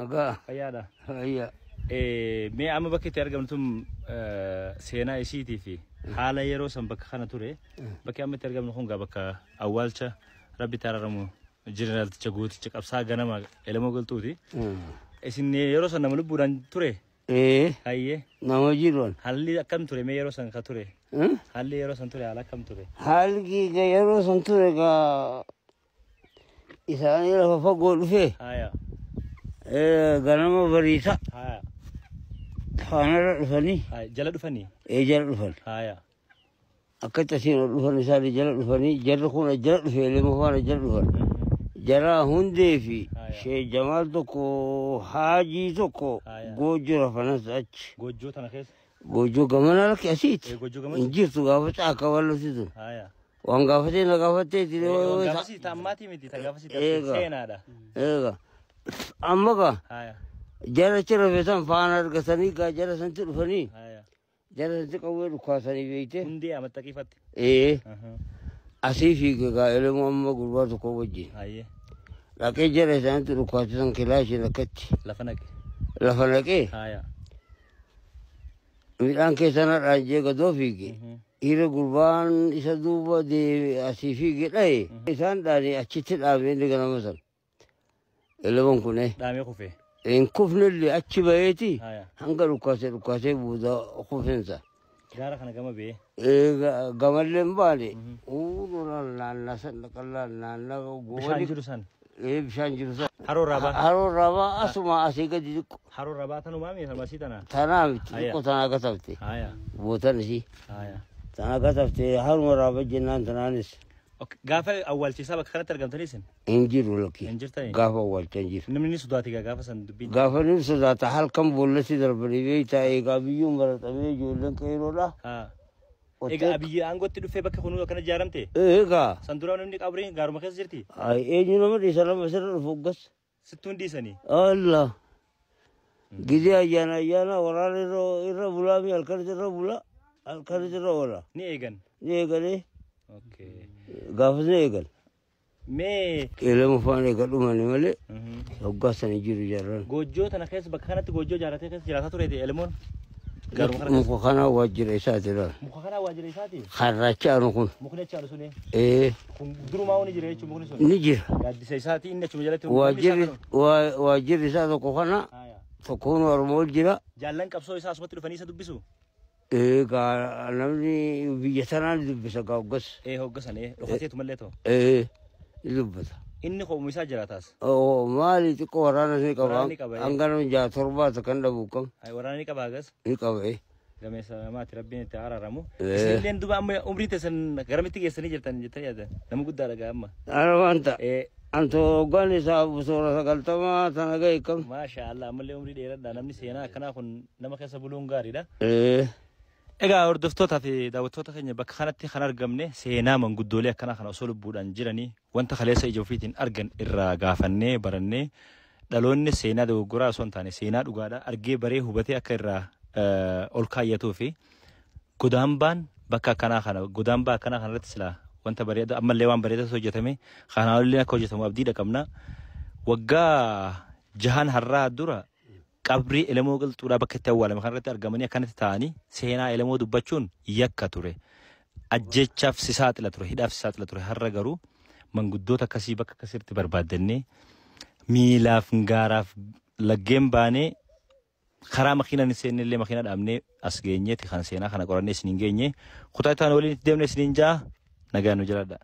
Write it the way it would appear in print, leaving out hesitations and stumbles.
Aga. Fayyaadha. Fayya. Mee amma bakki itti argamtum seenaa isiitii fi haala yeroo san bakka kana ture bakki amma itti argamnu kun bakka awwaalcha rabbi taararamu jeneraalticha gooticha qabsaa ganama elemoo galtuuti. Isin yeroo san nama lubbuudhaan ture? Hayyee. Nama jiruun. Haalli akkam ture mee yeroo san ka ture? Haalli yeroo san ture haala akkam ture? Haalli yeroo san ture gaa isaanii lafa fagoo dhufee. Haya. Ganama bariisa. Haya. Faanarra dhufanii. Jala dhufanii? Jala dhufan. Haya. Akkatti asiin ol dhufan isaanii jala dhufanii jarri kun jala dhufee leema faana jala dhufan. Jara hundee fi Sheekh Jamaal tokko Haajii tokko goojjoo rafanas achi. Goojjoo tana keessa? Goojjoo gamana lakke asiiti. Goojjoo gamana? Injirtu gaafa caakka bal'atu tun. Haya. Waan gaafatee na gaafatteeti. Waan gaafasii tammaatii miti ta gaafasii seenaadha. Eega. Amma gaa. Haya. Jara chira feesan faana argatanii gaa jara santi dhufanii. Haya. Jara santi qawwee dhukaasanii beekte. Hundee amattaqiifatti. Asii fiige gaa elemoo amma gurbaa tokko wajjin. Hayyee. Dhaqee jara isaanitti dhukaasisan kilaashin akkatti. Lafa naqe. Lafa naqee. Haya. Midhaan keessana dhaanjee gadoo fiige. Hira gurbaan isa duuba asii fiige dhaye. Isaan dhaanii achitti dhaabee inni ganama san. Elemoon kunee. Dhaamee kufee. Hin kufnillee achi baheeti. Haya. Hanga dhukaasee buuda kufensa. Gaara kana gama bee. Gamallee hin baane. Uururaan naannaa san dhaqallaan naannaa Bishaan jiru san. Bishaan jiru san. Haroo rabaa. Haroo rabaa asuma asii gadi xiqqoo. Haroo rabaa tanumaa mee farmasii tana? Tanaa miti xiqqoo tanaa gatafte. Haya. Bootan isii. Haya. Tanaa gatafte haruma rabaa jennaan tanaanis. Gaafa awwaalchisaa bakka kanatti argamtaniisin? Hin jiru lakki. Hin jirtani? Gaafa awwaalcha hin jiru. Namni ni sodaati gaafa san dubbiin. Gaafa ni sodaata halkan boollatti darbanii beektaa eegaa biyyuun baratamee ijoolleen qeeroodha. Egaa biyyi aangootti dhufee bakka kunuu akkana ijaaramte? Eegaa. San duraa namni qabriin gaaruma keessa jirti? Eenyu nama dhiisa lama sirra dhufu hoggas. Sittuun dhiisanii? Allah. Gidee ayyaana waraana irra bulaa mi halkanis irra bulaa halkanis irra oola. Ni eegan? Ni eeganii. Okay. Gaafas ni eegan. Mee. Elemoo faana eega dhumani malee. Hoggaasanii jiru jarran. Goojjoo tana keessa bakka kanatti goojjoo jaaratee keessa jiraataa tureeti elemoon? Muka kana waajjira isaati dha. Muka kana waajjira isaati? Harrachaanu kun. Mukni achaanu suni? Kun durumaa ni jira jechuun mukni sun? Ni jira. Gaaddisa isaati inni achuma jalatti. Waajjirri isaa tokko kana. Tokkoon Oromoo jira. Jaallan qabsoo isaa asumatti dhufanii isa dubbisu? Eegaa namni biyya sanaan dubbisa gaa hoggas. Hoggasan dhokateetu mallee ta'u? Ni dubbata. Inni qomu isaa jiraataas? Maali xiqqoo waraana ni qaba. Hanga nama jaha torbaata kan dhabu kam. Waraana ni qaba agas? Ni qaba. Gameessa maati rabbiin itti araaramu. Isinilleen duba amma umrii teessan garamitti geessanii jirtan jettanii yaadan nama guddaa dhagaa amma. Ana wanta. Anto hoggaan isaa busoora 90 tana ga'e kam. Maasha Allah ammallee umrii dheeradha namni seenaa akkanaa kun nama keessa buluun gaariidha. Egaa hordoftootaa fi daawwattoota keenya bakka kanatti kan argamne seenaa manguddoolee akkanaa kana osoo lubbuudhaan jiranii wanta kaleessa ija ofiitiin argan irraa gaafannee barannee dhaloonni seenaa dogoggoraa osoo hin taane seenaa dhugaadhaa argee baree hubatee akka irraa ol kaayyatuu fi godaambaan bakka akkanaa kana godaambaa akkanaa kanarratti silaa wanta bareeda ammallee waan bareedaa hojjetame kanaallee akka hojjetamu abdiidha qabna. Waggaa 6 har'aa dura qabrii elemoo galtuudhaa bakka itti awwaalame kanarratti argamanii akkanatti ta'anii seenaa elemoo dubbachuun yakka ture. Ajjechaaf si saaxila ture, hidhaaf si saaxila ture. Har'a garuu manguddoota akkasii bakka akkasitti barbaaddannee miilaaf gaaraaf laggeen baanee karaa makiinaan seennillee makiina dhaabnee as geenyeeti kan seenaa kana qorannee isiniin geenye kutaa itti waliin itti deemne isiniin jaa nagaan nu jiraadha.